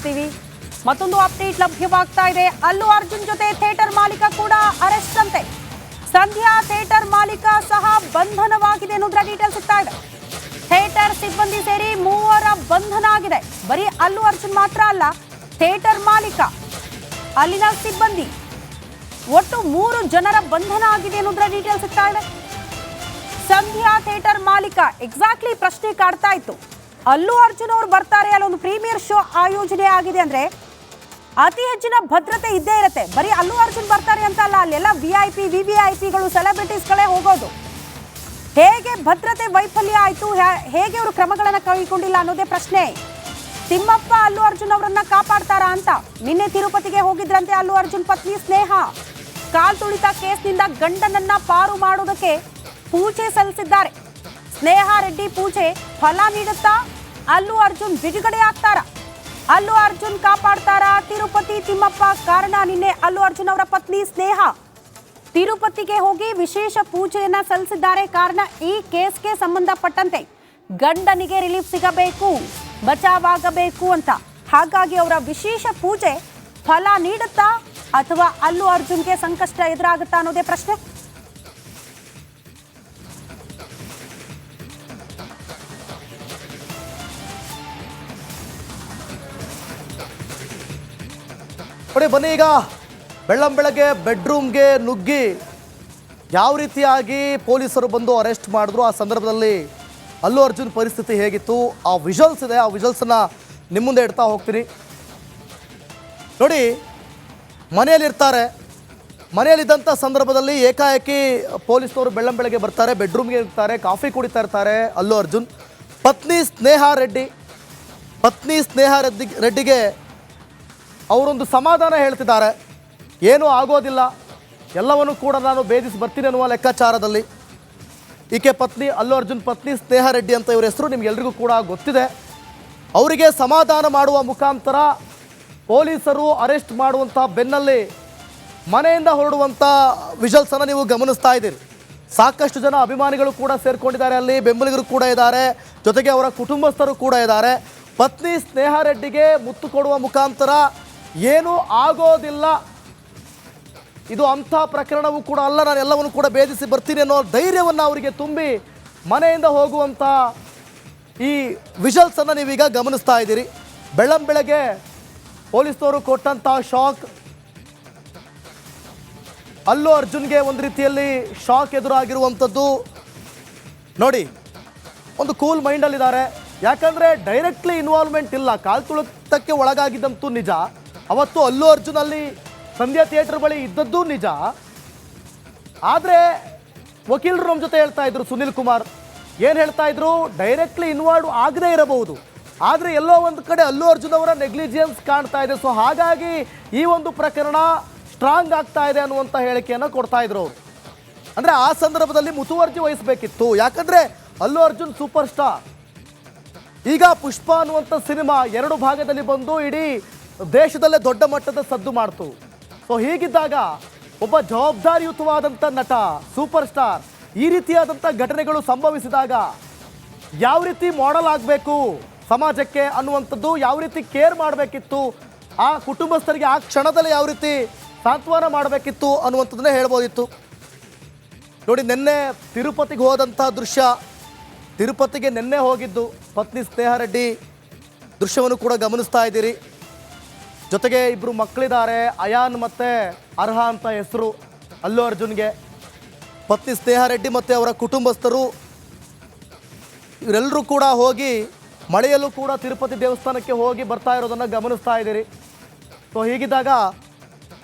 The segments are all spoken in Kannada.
ತಿಳಿಸ್ತೀವಿ. ಮತ್ತೊಂದು ಅಪ್ಡೇಟ್ ಲಭ್ಯವಾಗ್ತಾ ಇದೆ. ಅಲ್ಲು ಅರ್ಜುನ್ ಜೊತೆ ಥಿಯೇಟರ್ ಮಾಲೀಕ ಕೂಡ ಅರೆಸ್ಟ್ ಅಂತೆ. ಸಂಧ್ಯಾ ಥಿಯೇಟರ್ ಮಾಲೀಕ ಸಹ ಬಂಧನವಾಗಿದೆ ಅನ್ನೋದ್ರ ಡೀಟೇಲ್ ಸಿಗ್ತಾ ಇದೆ. ಥಿಯೇಟರ್ ಸಿಬ್ಬಂದಿ ಸೇರಿ 3 ಬಂಧನ ಆಗಿದೆ. ಬರೀ ಅಲ್ಲು ಅರ್ಜುನ್ ಮಾತ್ರ ಅಲ್ಲ, ಥಿಯೇಟರ್ ಮಾಲೀಕ, ಅಲ್ಲಿನ ಸಿಬ್ಬಂದಿ ಒಟ್ಟು 3 ಜನರ ಬಂಧನ ಆಗಿದೆ ಅನ್ನೋದ್ರ ಡೀಟೇಲ್ ಸಿಗ್ತಾ ಇದೆ. ಸಂಧ್ಯಾ ಥಿಯೇಟರ್ ಮಾಲೀಕ ಎಕ್ಸಾಕ್ಟ್ಲಿ ಪ್ರಶ್ನೆ ಕಾಡ್ತಾ ಇತ್ತು. ಅಲ್ಲು ಅರ್ಜುನ್ ಅವರು ಬರ್ತಾರೆ, ಅಲ್ಲೊಂದು ಪ್ರೀಮಿಯರ್ ಶೋ ಆಯೋಜನೆ ಆಗಿದೆ ಅಂದ್ರೆ ಅತಿ ಹೆಚ್ಚಿನ ಭದ್ರತೆ ಇದ್ದೇ ಇರುತ್ತೆ. ಬರೀ ಅಲ್ಲು ಅರ್ಜುನ್ ಬರ್ತಾರೆ ಅಂತ ಅಲ್ಲ, ಅಲ್ಲೆಲ್ಲ VIP VVIPಗಳು ಸೆಲೆಬ್ರಿಟೀಸ್ಗಳೇ ಹೋಗೋದು. ಹೇಗೆ ಭದ್ರತೆ ವೈಫಲ್ಯ ಆಯಿತು, ಹೇಗೆ ಅವರು ಕ್ರಮಗಳನ್ನು ಕೈಗೊಂಡಿಲ್ಲ ಅನ್ನೋದೇ ಪ್ರಶ್ನೆ. ತಿಮ್ಮಪ್ಪ ಅಲ್ಲು ಅರ್ಜುನ್ ಅವರನ್ನ ಕಾಪಾಡ್ತಾರಾ ಅಂತ ನಿನ್ನೆ ತಿರುಪತಿಗೆ ಹೋಗಿದ್ರಂತೆ ಅಲ್ಲು ಅರ್ಜುನ್ ಪತ್ನಿ ಸ್ನೇಹ. ಕಾಲ್ ತುಳಿತ ಕೇಸ್ನಿಂದ ಗಂಡನನ್ನ ಪಾರು ಮಾಡೋದಕ್ಕೆ ಪೂಜೆ ಸಲ್ಲಿಸಿದ್ದಾರೆ. ಸ್ನೇಹ ರೆಡ್ಡಿ ಪೂಜೆ ಫಲ ನೀಡುತ್ತಾ? ಅಲ್ಲು ಅರ್ಜುನ್ ಬಿಡುಗಡೆ ಆಗ್ತಾರ? ಅಲ್ಲು ಅರ್ಜುನ್ ಕಾಪಾಡ್ತಾರ ತಿರುಪತಿ ತಿಮ್ಮಪ್ಪ? ಕಾರಣ ನಿನ್ನೆ ಅಲ್ಲು ಅರ್ಜುನ್ ಅವರ ಪತ್ನಿ ಸ್ನೇಹ ತಿರುಪತಿಗೆ ಹೋಗಿ ವಿಶೇಷ ಪೂಜೆಯನ್ನ ಸಲ್ಲಿಸಿದ್ದಾರೆ. ಕಾರಣ ಈ ಕೇಸ್ಗೆ ಸಂಬಂಧಪಟ್ಟಂತೆ ಗಂಡನಿಗೆ ರಿಲೀಫ್ ಸಿಗಬೇಕು, ಬಚಾವಾಗಬೇಕು ಅಂತ. ಹಾಗಾಗಿ ಅವರ ವಿಶೇಷ ಪೂಜೆ ಫಲ ನೀಡುತ್ತಾ ಅಥವಾ ಅಲ್ಲು ಅರ್ಜುನ್ಗೆ ಸಂಕಷ್ಟ ಎದುರಾಗುತ್ತಾ ಅನ್ನೋದೇ ಪ್ರಶ್ನೆ. ನೋಡಿ ಬನ್ನಿ, ಈಗ ಬೆಳ್ಳಂಬೆಳಗ್ಗೆ ಬೆಡ್ರೂಮ್ಗೆ ನುಗ್ಗಿ ಯಾವ ರೀತಿಯಾಗಿ ಪೊಲೀಸರು ಬಂದು ಅರೆಸ್ಟ್ ಮಾಡಿದ್ರು, ಆ ಸಂದರ್ಭದಲ್ಲಿ ಅಲ್ಲು ಅರ್ಜುನ್ ಪರಿಸ್ಥಿತಿ ಹೇಗಿತ್ತು, ಆ ವಿಜುವಲ್ಸ್ ಇದೆ, ಆ ವಿಜುವಲ್ಸನ್ನು ನಿಮ್ಮ ಮುಂದೆ ಇಡ್ತಾ ಹೋಗ್ತೀನಿ. ನೋಡಿ, ಮನೆಯಲ್ಲಿರ್ತಾರೆ, ಮನೆಯಲ್ಲಿದ್ದಂಥ ಸಂದರ್ಭದಲ್ಲಿ ಏಕಾಏಕಿ ಪೊಲೀಸ್ನವರು ಬೆಳ್ಳಂಬೆಳಗ್ಗೆ ಬರ್ತಾರೆ, ಬೆಡ್ರೂಮ್ಗೆ ಇರ್ತಾರೆ, ಕಾಫಿ ಕುಡಿತಾ ಇರ್ತಾರೆ ಅಲ್ಲು ಅರ್ಜುನ್. ಪತ್ನಿ ಸ್ನೇಹ ರೆಡ್ಡಿಗೆ ಅವರೊಂದು ಸಮಾಧಾನ ಹೇಳ್ತಿದ್ದಾರೆ. ಏನೂ ಆಗೋದಿಲ್ಲ, ಎಲ್ಲವನ್ನೂ ಕೂಡ ನಾನು ಭೇದಿಸಿ ಬರ್ತೀನಿ ಅನ್ನುವ ಲೆಕ್ಕಾಚಾರದಲ್ಲಿ. ಈಕೆ ಪತ್ನಿ, ಅಲ್ಲು ಅರ್ಜುನ್ ಪತ್ನಿ ಸ್ನೇಹ ರೆಡ್ಡಿ ಅಂತ ಇವರ ಹೆಸರು ನಿಮಗೆಲ್ರಿಗೂ ಕೂಡ ಗೊತ್ತಿದೆ. ಅವರಿಗೆ ಸಮಾಧಾನ ಮಾಡುವ ಮುಖಾಂತರ ಪೊಲೀಸರು ಅರೆಸ್ಟ್ ಮಾಡುವಂಥ ಬೆನ್ನಲ್ಲಿ ಮನೆಯಿಂದ ಹೊರಡುವಂಥ ವಿಜುವಲ್ಸನ್ನು ನೀವು ಗಮನಿಸ್ತಾ ಇದ್ದೀರಿ. ಸಾಕಷ್ಟು ಜನ ಅಭಿಮಾನಿಗಳು ಕೂಡ ಸೇರಿಕೊಂಡಿದ್ದಾರೆ, ಅಲ್ಲಿ ಬೆಂಬಲಿಗರು ಕೂಡ ಇದ್ದಾರೆ, ಜೊತೆಗೆ ಅವರ ಕುಟುಂಬಸ್ಥರು ಕೂಡ ಇದ್ದಾರೆ. ಪತ್ನಿ ಸ್ನೇಹ ರೆಡ್ಡಿಗೆ ಮುತ್ತು ಕೊಡುವ ಮುಖಾಂತರ ಏನೂ ಆಗೋದಿಲ್ಲ, ಇದು ಅಂಥ ಪ್ರಕರಣವೂ ಕೂಡ ಅಲ್ಲ, ನಾನು ಎಲ್ಲವನ್ನು ಕೂಡ ಭೇದಿಸಿ ಬರ್ತೀನಿ ಅನ್ನೋ ಧೈರ್ಯವನ್ನು ಅವರಿಗೆ ತುಂಬಿ ಮನೆಯಿಂದ ಹೋಗುವಂಥ ಈ ವಿಜುವಲ್ಸನ್ನು ನೀವೀಗ ಗಮನಿಸ್ತಾ ಇದ್ದೀರಿ. ಬೆಳ್ಳಂಬೆಳಗ್ಗೆ ಪೊಲೀಸ್ನವರು ಕೊಟ್ಟಂಥ ಶಾಕ್, ಅಲ್ಲು ಅರ್ಜುನ್ಗೆ ಒಂದು ರೀತಿಯಲ್ಲಿ ಶಾಕ್ ಎದುರಾಗಿರುವಂಥದ್ದು. ನೋಡಿ, ಒಂದು ಕೂಲ್ ಮೈಂಡಲ್ಲಿದ್ದಾರೆ, ಯಾಕಂದರೆ ಡೈರೆಕ್ಟ್ಲಿ ಇನ್ವಾಲ್ವ್ಮೆಂಟ್ ಇಲ್ಲ. ಕಾಲ್ ತುಳಿತಕ್ಕೆ ಒಳಗಾಗಿದ್ದಂತೂ ನಿಜ, ಅವತ್ತು ಅಲ್ಲು ಅರ್ಜುನ್ ಅಲ್ಲಿ ಸಂಧ್ಯಾ ಥಿಯೇಟರ್ ಬಳಿ ಇದ್ದದ್ದು ನಿಜ. ಆದರೆ ವಕೀಲರು ನಮ್ಮ ಜೊತೆ ಹೇಳ್ತಾ ಇದ್ರು, ಸುನಿಲ್ ಕುಮಾರ್ ಏನು ಹೇಳ್ತಾ ಇದ್ರು, ಡೈರೆಕ್ಟ್ಲಿ ಇನ್ವಾಲ್ವ್ ಆಗದೇ ಇರಬಹುದು, ಆದರೆ ಎಲ್ಲೋ ಒಂದು ಕಡೆ ಅಲ್ಲು ಅರ್ಜುನ್ ಅವರ ನೆಗ್ಲಿಜಿಯನ್ಸ್ ಕಾಣ್ತಾ ಇದೆ. ಸೊ ಹಾಗಾಗಿ ಈ ಒಂದು ಪ್ರಕರಣ ಸ್ಟ್ರಾಂಗ್ ಆಗ್ತಾ ಇದೆ ಅನ್ನುವಂಥ ಹೇಳಿಕೆಯನ್ನು ಕೊಡ್ತಾ ಇದ್ರು ಅವರು. ಅಂದರೆ ಆ ಸಂದರ್ಭದಲ್ಲಿ ಮುತುವರ್ಜಿ ವಹಿಸಬೇಕಿತ್ತು, ಯಾಕಂದರೆ ಅಲ್ಲು ಅರ್ಜುನ್ ಸೂಪರ್ ಸ್ಟಾರ್. ಈಗ ಪುಷ್ಪ ಅನ್ನುವಂಥ ಸಿನಿಮಾ 2 ಭಾಗದಲ್ಲಿ ಬಂದು ಇಡೀ ದೇಶದಲ್ಲೇ ದೊಡ್ಡ ಮಟ್ಟದ ಸದ್ದು ಮಾಡ್ತು. ಸೊ ಹೀಗಿದ್ದಾಗ ಒಬ್ಬ ಜವಾಬ್ದಾರಿಯುತವಾದಂಥ ನಟ, ಸೂಪರ್ ಸ್ಟಾರ್, ಈ ರೀತಿಯಾದಂಥ ಘಟನೆಗಳು ಸಂಭವಿಸಿದಾಗ ಯಾವ ರೀತಿ ಮಾಡೆಲ್ ಆಗಬೇಕು ಸಮಾಜಕ್ಕೆ ಅನ್ನುವಂಥದ್ದು, ಯಾವ ರೀತಿ ಕೇರ್ ಮಾಡಬೇಕಿತ್ತು, ಆ ಕುಟುಂಬಸ್ಥರಿಗೆ ಆ ಕ್ಷಣದಲ್ಲಿ ಯಾವ ರೀತಿ ಸಾಂತ್ವನ ಮಾಡಬೇಕಿತ್ತು ಅನ್ನುವಂಥದ್ದನ್ನೇ ಹೇಳ್ಬೋದಿತ್ತು. ನೋಡಿ, ನಿನ್ನೆ ತಿರುಪತಿಗೆ ಹೋದಂಥ ದೃಶ್ಯ, ತಿರುಪತಿಗೆ ನಿನ್ನೆ ಹೋಗಿದ್ದು ಪತ್ನಿ ಸ್ನೇಹ ರೆಡ್ಡಿ ದೃಶ್ಯವನ್ನು ಕೂಡ ಗಮನಿಸ್ತಾ ಇದ್ದೀರಿ. ಜೊತೆಗೆ 2 ಮಕ್ಕಳಿದ್ದಾರೆ, ಅಯಾನ್ ಮತ್ತು ಅರ್ಹ ಅಂತ ಹೆಸರು ಅಲ್ಲು ಅರ್ಜುನ್ಗೆ. ಪತ್ನಿ ಸ್ನೇಹ ರೆಡ್ಡಿ ಮತ್ತು ಅವರ ಕುಟುಂಬಸ್ಥರು ಇವರೆಲ್ಲರೂ ಕೂಡ ಹೋಗಿ ಮಳೆಯಲ್ಲೂ ಕೂಡ ತಿರುಪತಿ ದೇವಸ್ಥಾನಕ್ಕೆ ಹೋಗಿ ಬರ್ತಾ ಇರೋದನ್ನು ಗಮನಿಸ್ತಾ ಇದ್ದೀರಿ. ಸೊ ಹೀಗಿದ್ದಾಗ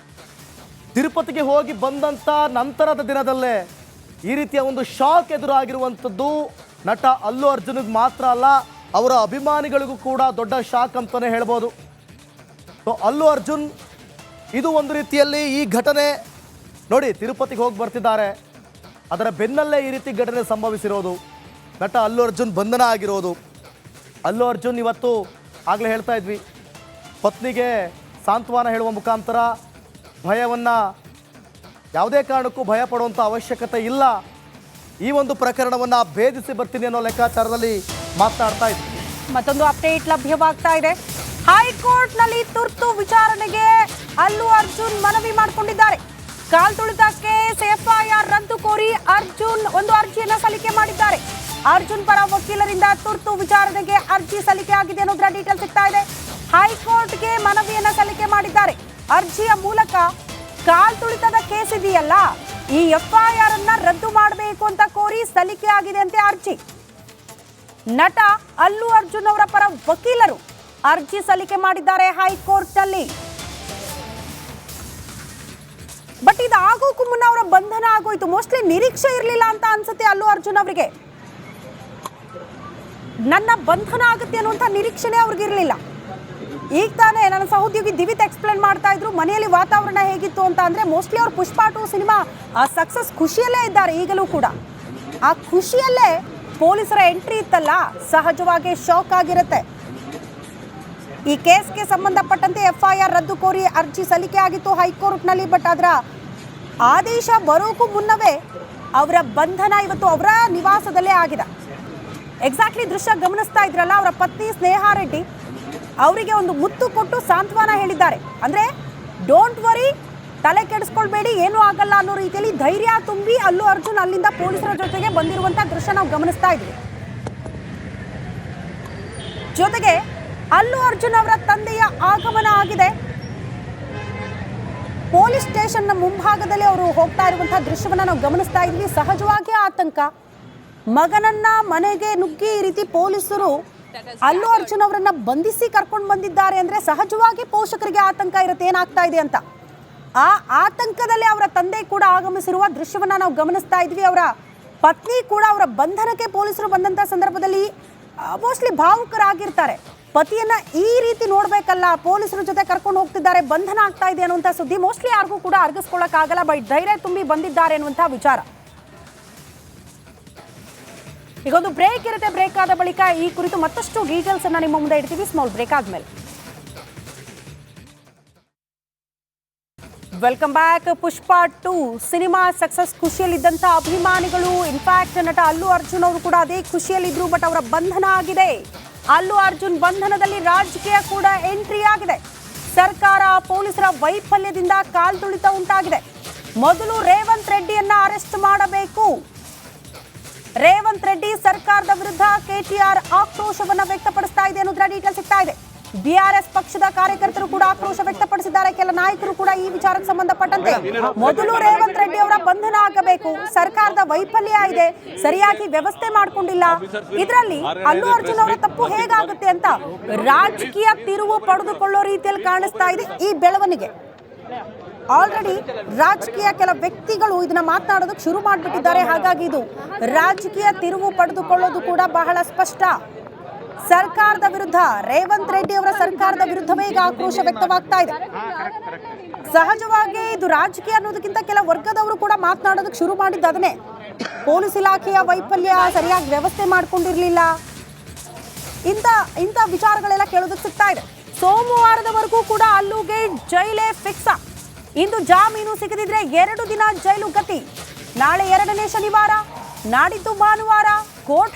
ತಿರುಪತಿಗೆ ಹೋಗಿ ಬಂದಂಥ ನಂತರದ ದಿನದಲ್ಲೇ ಈ ರೀತಿಯ ಒಂದು ಶಾಕ್ ಎದುರಾಗಿರುವಂಥದ್ದು ನಟ ಅಲ್ಲು ಅರ್ಜುನ್ಗೆ ಮಾತ್ರ ಅಲ್ಲ, ಅವರ ಅಭಿಮಾನಿಗಳಿಗೂ ಕೂಡ ದೊಡ್ಡ ಶಾಕ್ ಅಂತಲೇ ಹೇಳ್ಬೋದು. ಸೊ ಅಲ್ಲು ಅರ್ಜುನ್, ಇದು ಒಂದು ರೀತಿಯಲ್ಲಿ ಈ ಘಟನೆ ನೋಡಿ, ತಿರುಪತಿಗೆ ಹೋಗಿ ಬರ್ತಿದ್ದಾರೆ, ಅದರ ಬೆನ್ನಲ್ಲೇ ಈ ರೀತಿ ಘಟನೆ ಸಂಭವಿಸಿರೋದು, ನಟ ಅಲ್ಲು ಅರ್ಜುನ್ ಬಂಧನ ಆಗಿರೋದು. ಅಲ್ಲು ಅರ್ಜುನ್ ಇವತ್ತು ಆಗಲೇ ಹೇಳ್ತಾ ಇದ್ವಿ, ಪತ್ನಿಗೆ ಸಾಂತ್ವನ ಹೇಳುವ ಮುಖಾಂತರ ಭಯವನ್ನು, ಯಾವುದೇ ಕಾರಣಕ್ಕೂ ಭಯ ಪಡುವಂಥ ಅವಶ್ಯಕತೆ ಇಲ್ಲ, ಈ ಒಂದು ಪ್ರಕರಣವನ್ನು ಭೇದಿಸಿ ಬರ್ತೀನಿ ಅನ್ನೋ ಲೆಕ್ಕಾಚಾರದಲ್ಲಿ ಮಾತನಾಡ್ತಾ ಇದ್ವಿ. ಮತ್ತೊಂದು ಅಪ್ಡೇಟ್ ಲಭ್ಯವಾಗ್ತಾ ಇದೆ. ಹೈಕೋರ್ಟ್ನಲ್ಲಿ ತುರ್ತು ವಿಚಾರಣೆಗೆ ಅಲ್ಲು ಅರ್ಜುನ್ ಮನವಿ ಮಾಡಿಕೊಂಡಿದ್ದಾರೆ. ಕಾಲ್ತುಳಿತ ಕೇಸ್ ಎಫ್ಐಆರ್ ರದ್ದು ಕೋರಿ ಅರ್ಜುನ್ ಒಂದು ಅರ್ಜಿಯನ್ನು ಸಲ್ಲಿಕೆ ಮಾಡಿದ್ದಾರೆ. ಅರ್ಜುನ್ ಪರ ವಕೀಲರಿಂದ ತುರ್ತು ವಿಚಾರಣೆಗೆ ಅರ್ಜಿ ಸಲ್ಲಿಕೆ ಆಗಿದೆ ಅನ್ನೋದರ ಡೀಟೇಲ್ ಸಿಗ್ತಾ ಇದೆ. ಹೈಕೋರ್ಟ್ಗೆ ಮನವಿಯನ್ನ ಸಲ್ಲಿಕೆ ಮಾಡಿದ್ದಾರೆ. ಅರ್ಜಿಯ ಮೂಲಕ ಕಾಲ್ತುಳಿತದ ಕೇಸ್ ಇದೆಯಲ್ಲ, ಈ ಎಫ್ಐಆರ್ ಅನ್ನ ರದ್ದು ಮಾಡಬೇಕು ಅಂತ ಕೋರಿ ಸಲ್ಲಿಕೆ ಆಗಿದೆ ಅಂತೆ ಅರ್ಜಿ. ನಟ ಅಲ್ಲು ಅರ್ಜುನ್ ಅವರ ಪರ ವಕೀಲರು ಅರ್ಜಿ ಸಲ್ಲಿಕೆ ಮಾಡಿದ್ದಾರೆ ಹೈಕೋರ್ಟ್ನಲ್ಲಿ. ಬಟ್ ಇದು ಆಗೋಕ್ಕೂ ಮುನ್ನ ಅವರ ಬಂಧನ ಆಗೋಯ್ತು. ಮೋಸ್ಟ್ಲಿ ನಿರೀಕ್ಷೆ ಇರಲಿಲ್ಲ ಅಂತ ಅನ್ಸುತ್ತೆ ಅಲ್ಲು ಅರ್ಜುನ್ ಅವರಿಗೆ. ನನ್ನ ಬಂಧನ ಆಗುತ್ತೆ ಅನ್ನುವಂಥ ನಿರೀಕ್ಷೆನೇ ಅವ್ರಿಗಿರಲಿಲ್ಲ. ಈಗ ತಾನೇ ನನ್ನ ಸಹೋದ್ಯೋಗಿ ದಿವಿತ್ ಎಕ್ಸ್ಪ್ಲೇನ್ ಮಾಡ್ತಾ ಇದ್ರು ಮನೆಯಲ್ಲಿ ವಾತಾವರಣ ಹೇಗಿತ್ತು ಅಂತ. ಅಂದ್ರೆ ಮೋಸ್ಟ್ಲಿ ಅವ್ರು ಪುಷ್ಪ 2 ಸಿನಿಮಾ ಸಕ್ಸಸ್ ಖುಷಿಯಲ್ಲೇ ಇದ್ದಾರೆ ಈಗಲೂ ಕೂಡ. ಆ ಖುಷಿಯಲ್ಲೇ ಪೊಲೀಸರ ಎಂಟ್ರಿ ಇತ್ತಲ್ಲ, ಸಹಜವಾಗಿ ಶಾಕ್ ಆಗಿರುತ್ತೆ. ಈ ಕೇಸ್ಗೆ ಸಂಬಂಧಪಟ್ಟಂತೆ ಎಫ್ಐಆರ್ ರದ್ದು ಕೋರಿ ಅರ್ಜಿ ಸಲ್ಲಿಕೆ ಆಗಿತ್ತು ಹೈಕೋರ್ಟ್ನಲ್ಲಿ. ಬಟ್ ಅದರ ಆದೇಶ ಬರೋಕ್ಕೂ ಮುನ್ನವೇ ಅವರ ಬಂಧನ ಇವತ್ತು ಅವರ ನಿವಾಸದಲ್ಲೇ ಆಗಿದೆ. ಎಕ್ಸಾಕ್ಟ್ಲಿ ದೃಶ್ಯ ಗಮನಿಸ್ತಾ ಇದ್ರಲ್ಲ, ಅವರ ಪತ್ನಿ ಸ್ನೇಹಾ ರೆಡ್ಡಿ ಅವರಿಗೆ ಒಂದು ಮುತ್ತು ಕೊಟ್ಟು ಸಾಂತ್ವನ ಹೇಳಿದ್ದಾರೆ. ಅಂದರೆ ಡೋಂಟ್ ವರಿ, ತಲೆ ಕೆಡಿಸ್ಕೊಳ್ಬೇಡಿ, ಏನೂ ಆಗಲ್ಲ ಅನ್ನೋ ರೀತಿಯಲ್ಲಿ ಧೈರ್ಯ ತುಂಬಿ ಅಲ್ಲು ಅರ್ಜುನ್ ಅಲ್ಲಿಂದ ಪೊಲೀಸರ ಜೊತೆಗೆ ಬಂದಿರುವಂಥ ದೃಶ್ಯ ನಾವು ಗಮನಿಸ್ತಾ ಇದ್ವಿ. ಜೊತೆಗೆ ಅಲ್ಲು ಅರ್ಜುನ್ ಅವರ ತಂದೆಯ ಆಗಮನ ಆಗಿದೆ. ಪೊಲೀಸ್ ಸ್ಟೇಷನ್ನ ಮುಂಭಾಗದಲ್ಲಿ ಅವರು ಹೋಗ್ತಾ ಇರುವಂತಹ ದೃಶ್ಯವನ್ನ ನಾವು ಗಮನಿಸ್ತಾ ಇದ್ವಿ. ಸಹಜವಾಗಿ ಆತಂಕ. ಮಗನನ್ನ ಮನೆಗೆ ನುಗ್ಗಿ ಈ ರೀತಿ ಪೊಲೀಸರು ಅಲ್ಲು ಅರ್ಜುನ್ ಅವರನ್ನ ಬಂಧಿಸಿ ಕರ್ಕೊಂಡು ಬಂದಿದ್ದಾರೆ ಅಂದ್ರೆ ಸಹಜವಾಗಿ ಪೋಷಕರಿಗೆ ಆತಂಕ ಇರುತ್ತೆ, ಏನಾಗ್ತಾ ಇದೆ ಅಂತ. ಆ ಆತಂಕದಲ್ಲಿ ಅವರ ತಂದೆ ಕೂಡ ಆಗಮಿಸಿರುವ ದೃಶ್ಯವನ್ನ ನಾವು ಗಮನಿಸ್ತಾ ಇದ್ವಿ. ಅವರ ಪತ್ನಿ ಕೂಡ ಅವರ ಬಂಧನಕ್ಕೆ ಪೊಲೀಸರು ಬಂದಂತ ಸಂದರ್ಭದಲ್ಲಿ ಮೋಸ್ಟ್ಲಿ ಭಾವುಕರಾಗಿರ್ತಾರೆ. ಪತಿಯನ್ನ ಈ ರೀತಿ ನೋಡ್ಬೇಕಲ್ಲ, ಪೊಲೀಸರ ಜೊತೆ ಕರ್ಕೊಂಡು ಹೋಗ್ತಿದ್ದಾರೆ, ಬಂಧನ ಆಗ್ತಾ ಇದೆ ಅನ್ನುವಂಥ ಸುದ್ದಿ ಮೋಸ್ಟ್ಲಿ ಯಾರಿಗೂ ಕೂಡ ಅರ್ಗಿಸ್ಕೊಳ್ಳೋಕ್ಕಾಗಲ್ಲ. ಬಟ್ ಧೈರ್ಯ ತುಂಬಿ ಬಂದಿದ್ದಾರೆ ಅನ್ನುವಂಥ ವಿಚಾರ. ಈಗೊಂದು ಬ್ರೇಕ್ ಇರುತ್ತೆ. ಬ್ರೇಕ್ ಆದ ಬಳಿಕ ಈ ಕುರಿತು ಮತ್ತಷ್ಟು ಡೀಟೇಲ್ಸ್ ಅನ್ನ ನಿಮ್ಮ ಮುಂದೆ ಇಡ್ತೀವಿ. ಸ್ಮಾಲ್ ಬ್ರೇಕ್ ಆದ್ಮೇಲೆ ವೆಲ್ಕಮ್ ಬ್ಯಾಕ್. ಪುಷ್ಪ 2 ಸಿನಿಮಾ ಸಕ್ಸಸ್ ಖುಷಿಯಲ್ಲಿದ್ದಂಥ ಅಭಿಮಾನಿಗಳು, ಇನ್ಫ್ಯಾಕ್ಟ್ ನಟ ಅಲ್ಲು ಅರ್ಜುನ್ ಅವರು ಕೂಡ ಅದೇ ಖುಷಿಯಲ್ಲಿದ್ರು. ಬಟ್ ಅವರ ಬಂಧನ ಆಗಿದೆ. ಅಲ್ಲು ಅರ್ಜುನ್ ಬಂಧನದಲ್ಲಿ ರಾಜಕೀಯ ಕೂಡ ಎಂಟ್ರಿ ಆಗಿದೆ. ಸರ್ಕಾರ ಪೊಲೀಸರ ವೈಫಲ್ಯದಿಂದ ಕಾಲ್ತುಳಿತ ಉಂಟಾಗಿದೆ. ಮೊದಲು ರೇವಂತ್ ರೆಡ್ಡಿಯನ್ನ ಅರೆಸ್ಟ್ ಮಾಡಬೇಕು. ರೇವಂತ್ ರೆಡ್ಡಿ ಸರ್ಕಾರದ ವಿರುದ್ಧ ಕೆಟಿಆರ್ ಆಕ್ರೋಶವನ್ನ ವ್ಯಕ್ತಪಡಿಸ್ತಾ ಇದೆ ಅನ್ನೋದ್ರ ಡೀಟೇಲ್ ಸಿಗ್ತಾ ಇದೆ. ಬಿಆರ್ಎಸ್ ಪಕ್ಷದ ಕಾರ್ಯಕರ್ತರು ಕೂಡ ಆಕ್ರೋಶ ವ್ಯಕ್ತಪಡಿಸಿದ್ದಾರೆ. ಕೆಲ ನಾಯಕರು ಕೂಡ ಈ ವಿಚಾರಕ್ಕೆ ಸಂಬಂಧಪಟ್ಟಂತೆ ಮೊದಲು ರೇವಂತ್ ರೆಡ್ಡಿ ಅವರ ಬಂಧನ ಆಗಬೇಕು. ಸರ್ಕಾರದ ವೈಫಲ್ಯ ಇದೆ, ಸರಿಯಾಗಿ ವ್ಯವಸ್ಥೆ ಮಾಡಿಕೊಂಡಿಲ್ಲ, ಇದರಲ್ಲಿ ಅಲ್ಲು ಅರ್ಜುನ್ ಅವರ ತಪ್ಪು ಹೇಗಾಗುತ್ತೆ ಅಂತ ರಾಜಕೀಯ ತಿರುವು ಪಡೆದುಕೊಳ್ಳೋ ರೀತಿಯಲ್ಲಿ ಕಾಣಿಸ್ತಾ ಇದೆ ಈ ಬೆಳವಣಿಗೆ. ಆಲ್ರೆಡಿ ರಾಜಕೀಯ ಕೆಲ ವ್ಯಕ್ತಿಗಳು ಇದನ್ನ ಮಾತನಾಡೋದಕ್ಕೆ ಶುರು ಮಾಡಿಬಿಟ್ಟಿದ್ದಾರೆ. ಹಾಗಾಗಿ ಇದು ರಾಜಕೀಯ ತಿರುವು ಪಡೆದುಕೊಳ್ಳೋದು ಕೂಡ ಬಹಳ ಸ್ಪಷ್ಟ. ಸರ್ಕಾರದ ವಿರುದ್ಧ, ರೇವಂತ್ ರೆಡ್ಡಿ ಅವರ ಸರ್ಕಾರದ ವಿರುದ್ಧವೇ ಈಗ ಆಕ್ರೋಶ ವ್ಯಕ್ತವಾಗ್ತಾ ಇದೆ. ಸಹಜವಾಗಿ ಇದು ರಾಜಕೀಯ ಅನ್ನೋದಕ್ಕಿಂತ ಕೆಲ ವರ್ಗದವರು ಕೂಡ ಮಾತನಾಡೋದಕ್ಕೆ ಶುರು ಮಾಡಿದ್ದು ಅದನ್ನೇ. ಪೊಲೀಸ್ ಇಲಾಖೆಯ ವೈಫಲ್ಯ, ಸರಿಯಾಗಿ ವ್ಯವಸ್ಥೆ ಮಾಡ್ಕೊಂಡಿರ್ಲಿಲ್ಲ, ಇಂಥ ವಿಚಾರಗಳೆಲ್ಲ ಕೇಳೋದಕ್ಕೆ ಸಿಗ್ತಾ ಇದೆ. ಸೋಮವಾರದವರೆಗೂ ಕೂಡ ಅಲ್ಲುಗೆ ಜೈಲೇ ಫಿಕ್ಸ್. ಇಂದು ಜಾಮೀನು ಸಿಗದಿದ್ರೆ 2 ದಿನ ಜೈಲು ಗತಿ. ನಾಳೆ 2ನೇ ಶನಿವಾರ, ನಾಡಿದ್ದು ಭಾನುವಾರ ಕೋರ್ಟ್